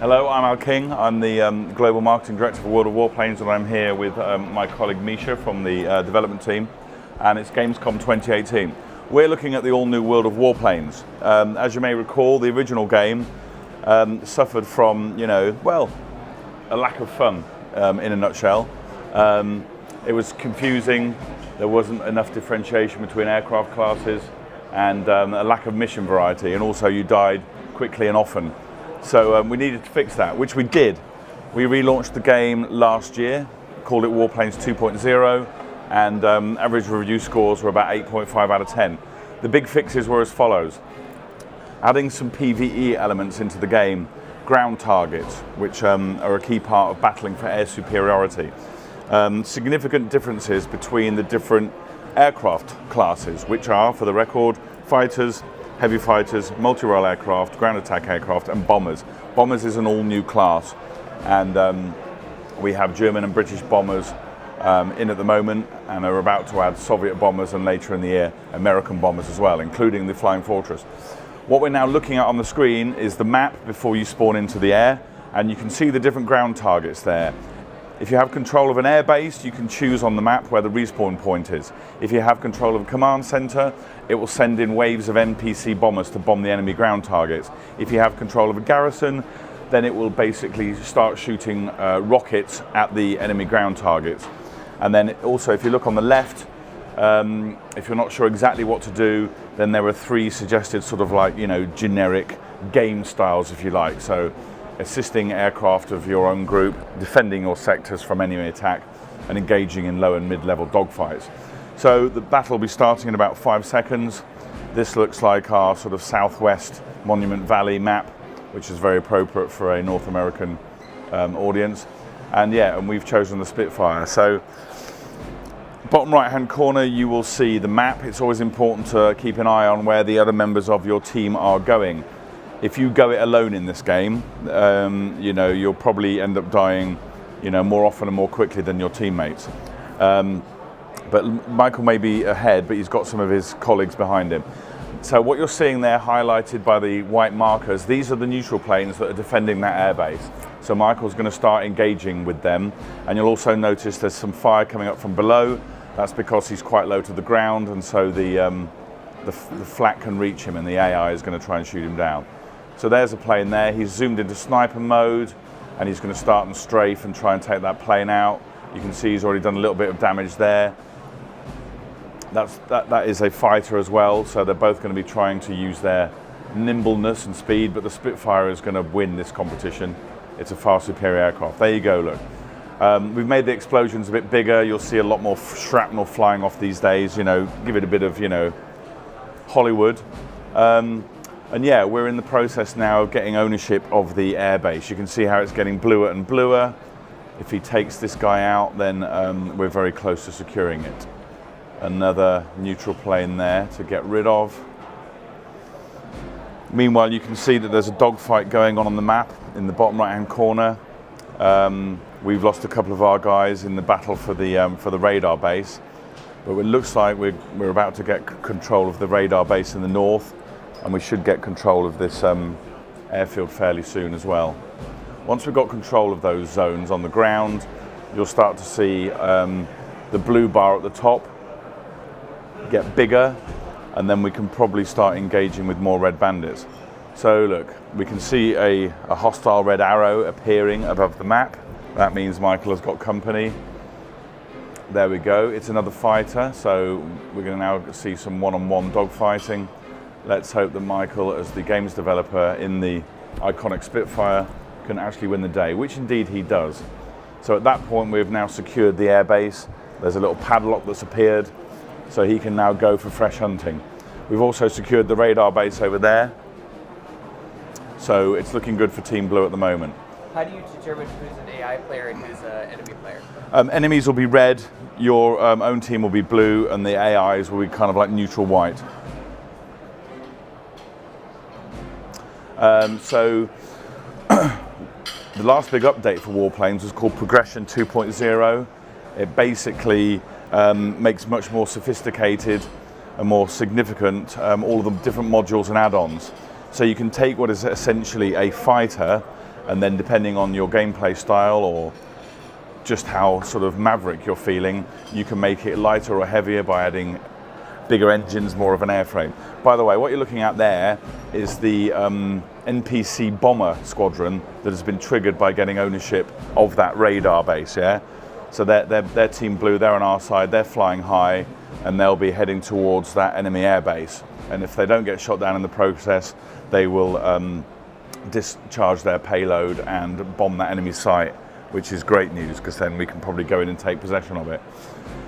Hello, I'm Al King. I'm the Global Marketing Director for World of Warplanes, and I'm here with my colleague Misha from the development team, and it's Gamescom 2018. We're looking at the all-new World of Warplanes. As you may recall, the original game suffered from, a lack of fun, in a nutshell. It was confusing, there wasn't enough differentiation between aircraft classes, and a lack of mission variety, and also you died quickly and often. So we needed to fix that, which we did. We relaunched the game last year, called it Warplanes 2.0, and average review scores were about 8.5 out of 10. The big fixes were as follows. Adding some PvE elements into the game, ground targets, which are a key part of battling for air superiority. Significant differences between the different aircraft classes, which are, for the record, fighters, heavy fighters, multi-role aircraft, ground attack aircraft, and bombers. Bombers is an all-new class, and we have German and British bombers in at the moment, and are about to add Soviet bombers, and later in the year, American bombers as well, including the Flying Fortress. What we're now looking at on the screen is the map before you spawn into the air, and you can see the different ground targets there. If you have control of an air base, you can choose on the map where the respawn point is. If you have control of a command center, it will send in waves of NPC bombers to bomb the enemy ground targets. If you have control of a garrison, then it will basically start shooting rockets at the enemy ground targets. And then also, if you look on the left, if you're not sure exactly what to do, then there are three suggested sort of like, generic game styles, if you like. So assisting aircraft of your own group, defending your sectors from enemy attack, and engaging in low and mid-level dogfights. So the battle will be starting in about 5 seconds. This looks like our sort of southwest Monument Valley map, which is very appropriate for a North American audience. And we've chosen the Spitfire. So bottom right-hand corner, you will see the map. It's always important to keep an eye on where the other members of your team are going. If you go it alone in this game, you'll probably end up dying, more often and more quickly than your teammates. But Michael may be ahead, but he's got some of his colleagues behind him. So what you're seeing there, highlighted by the white markers, these are the neutral planes that are defending that airbase. So Michael's going to start engaging with them, and you'll also notice there's some fire coming up from below. That's because he's quite low to the ground, and so the flak can reach him, and the AI is going to try and shoot him down. So there's a plane there. He's zoomed into sniper mode, and he's going to start and strafe and try and take that plane out. You can see he's already done a little bit of damage there. That is a fighter as well, so they're both going to be trying to use their nimbleness and speed, but the Spitfire is going to win this competition. It's a far superior aircraft. There you go, look. We've made the explosions a bit bigger. You'll see a lot more shrapnel flying off these days, give it a bit of, Hollywood. And yeah, we're in the process now of getting ownership of the airbase. You can see how it's getting bluer and bluer. If he takes this guy out, then we're very close to securing it. Another neutral plane there to get rid of. Meanwhile, you can see that there's a dogfight going on the map in the bottom right-hand corner. We've lost a couple of our guys in the battle for the radar base, but it looks like we're about to get control of the radar base in the north, and we should get control of this airfield fairly soon as well. Once we've got control of those zones on the ground, you'll start to see the blue bar at the top get bigger, and then we can probably start engaging with more red bandits. So look, we can see a hostile red arrow appearing above the map. That means Michael has got company. There we go, it's another fighter, so we're going to now see some one-on-one dogfighting. Let's hope that Michael, as the games developer in the iconic Spitfire, can actually win the day, which indeed he does. So at that point, we've now secured the airbase. There's a little padlock that's appeared, so he can now go for fresh hunting. We've also secured the radar base over there, so it's looking good for Team Blue at the moment. How do you determine who's an AI player and who's an enemy player? Enemies will be red, your own team will be blue, and the AIs will be kind of like neutral white. So the last big update for Warplanes was called Progression 2.0. It basically makes much more sophisticated and more significant all of the different modules and add-ons. So you can take what is essentially a fighter and then depending on your gameplay style or just how sort of maverick you're feeling, you can make it lighter or heavier by adding bigger engines, more of an airframe. By the way, what you're looking at there is the NPC bomber squadron that has been triggered by getting ownership of that radar base, yeah? So they're Team Blue, they're on our side, they're flying high, and they'll be heading towards that enemy air base. And if they don't get shot down in the process, they will discharge their payload and bomb that enemy site, which is great news, because then we can probably go in and take possession of it.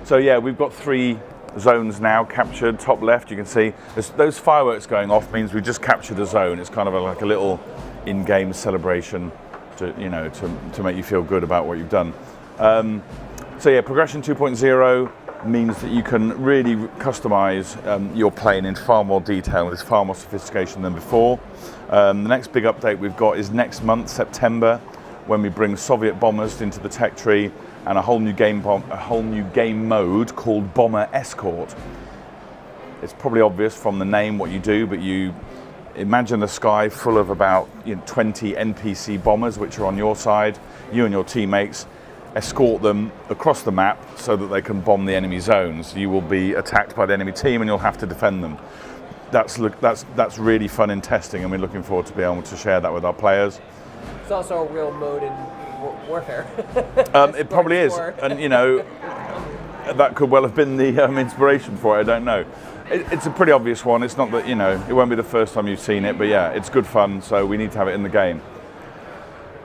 So yeah, we've got 3 zones now captured. Top left, you can see those fireworks going off means we just captured a zone. It's kind of like a little in-game celebration to make you feel good about what you've done. So yeah, Progression 2.0 means that you can really customize your plane in far more detail. There's far more sophistication than before. The next big update we've got is next month, September, when we bring Soviet bombers into the tech tree and a whole new game mode called Bomber Escort. It's probably obvious from the name what you do, but you imagine a sky full of about 20 NPC bombers which are on your side. You and your teammates escort them across the map so that they can bomb the enemy zones. You will be attacked by the enemy team and you'll have to defend them. That's really fun in testing, and we're looking forward to be able to share that with our players. It's also a real mode in warfare. It probably is, and that could well have been the inspiration for it. I don't know. It's a pretty obvious one. It's not that it won't be the first time you've seen it, but yeah, it's good fun. So we need to have it in the game.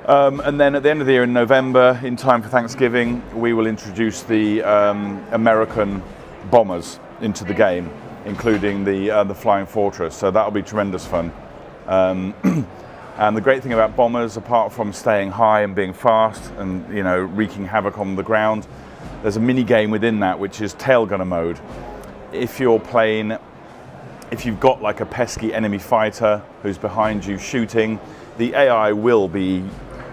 And then at the end of the year in November, in time for Thanksgiving, we will introduce the American bombers into the game, including the Flying Fortress. So that'll be tremendous fun. And the great thing about bombers, apart from staying high and being fast and wreaking havoc on the ground, there's a mini game within that which is tail gunner mode. If you've got like a pesky enemy fighter who's behind you shooting, the AI will be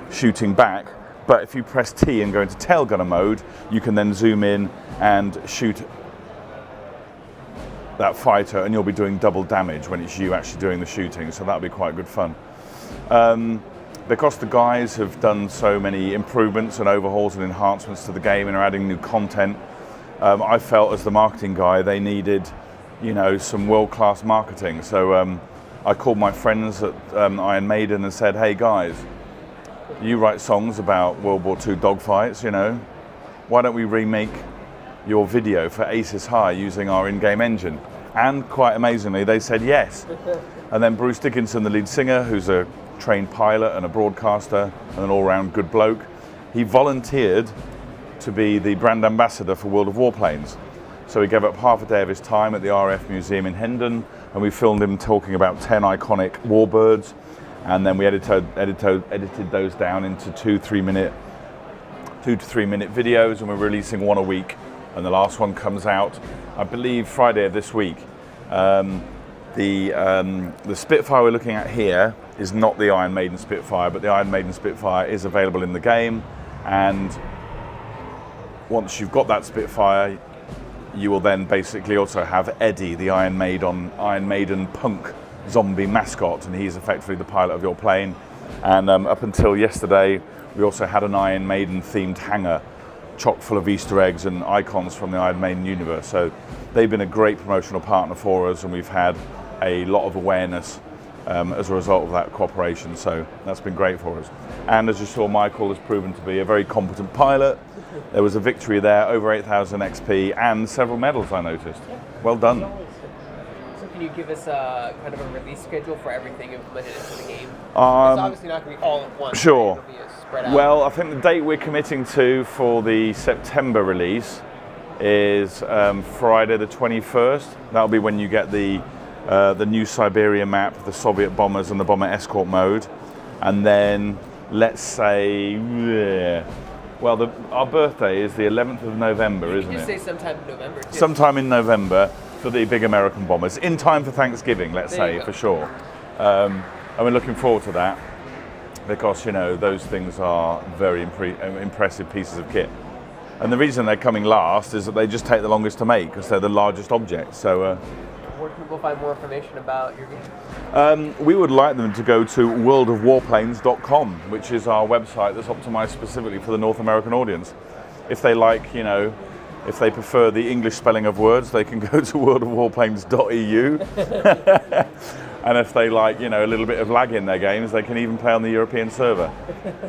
shooting back, but if you press T and go into tail gunner mode, you can then zoom in and shoot that fighter, and you'll be doing double damage when it's you actually doing the shooting, so that'll be quite good fun. Because the guys have done so many improvements and overhauls and enhancements to the game and are adding new content, I felt as the marketing guy they needed some world-class marketing. So I called my friends at Iron Maiden and said, hey guys, you write songs about World War II dogfights, why don't we remake your video for Aces High using our in-game engine? And quite amazingly, they said yes. And then Bruce Dickinson, the lead singer, who's a trained pilot and a broadcaster and an all-round good bloke, he volunteered to be the brand ambassador for World of Warplanes. So he gave up half a day of his time at the RAF Museum in Hendon, and we filmed him talking about 10 iconic warbirds, and then we edited those down into 2 to 3 minute videos, and we're releasing one a week. And the last one comes out, I believe, Friday of this week. The Spitfire we're looking at here is not the Iron Maiden Spitfire, but the Iron Maiden Spitfire is available in the game. And once you've got that Spitfire, you will then basically also have Eddie, the Iron Maiden punk zombie mascot, and he's effectively the pilot of your plane. And up until yesterday, we also had an Iron Maiden themed hangar chock full of Easter eggs and icons from the Iron Maiden universe. So they've been a great promotional partner for us, and we've had a lot of awareness as a result of that cooperation. So that's been great for us. And as you saw, Michael has proven to be a very competent pilot. There was a victory there, over 8,000 XP and several medals, I noticed. Well done. So can you give us kind of a release schedule for everything implemented into the game? It's obviously not going to be all at once. Sure. Right? It'll be a spread out. Well, I think the date we're committing to for the September release is Friday the 21st. That'll be when you get the new Siberia map, the Soviet bombers and the bomber escort mode. And then let's say, well, our birthday is the 11th of November, isn't it? You say sometime in November. Too. Sometime in November for the big American bombers, in time for Thanksgiving, let's say, for sure. And we're looking forward to that because, those things are very impressive pieces of kit. And the reason they're coming last is that they just take the longest to make because they're the largest object. So We're can people find more information about your game? We would like them to go to worldofwarplanes.com, which is our website that's optimized specifically for the North American audience. If they like, if they prefer the English spelling of words, they can go to worldofwarplanes.eu. And if they like, a little bit of lag in their games, they can even play on the European server.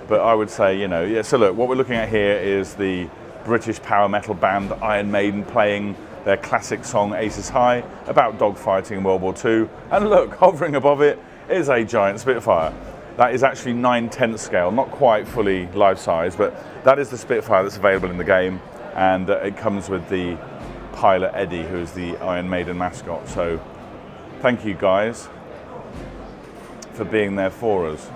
But I would say, yeah, so look, what we're looking at here is the British power metal band Iron Maiden playing their classic song Aces High about dogfighting in World War II. And look, hovering above it is a giant Spitfire. That is actually 9/10 scale, not quite fully life size, but that is the Spitfire that's available in the game. And it comes with the pilot Eddie, who is the Iron Maiden mascot. So thank you guys for being there for us.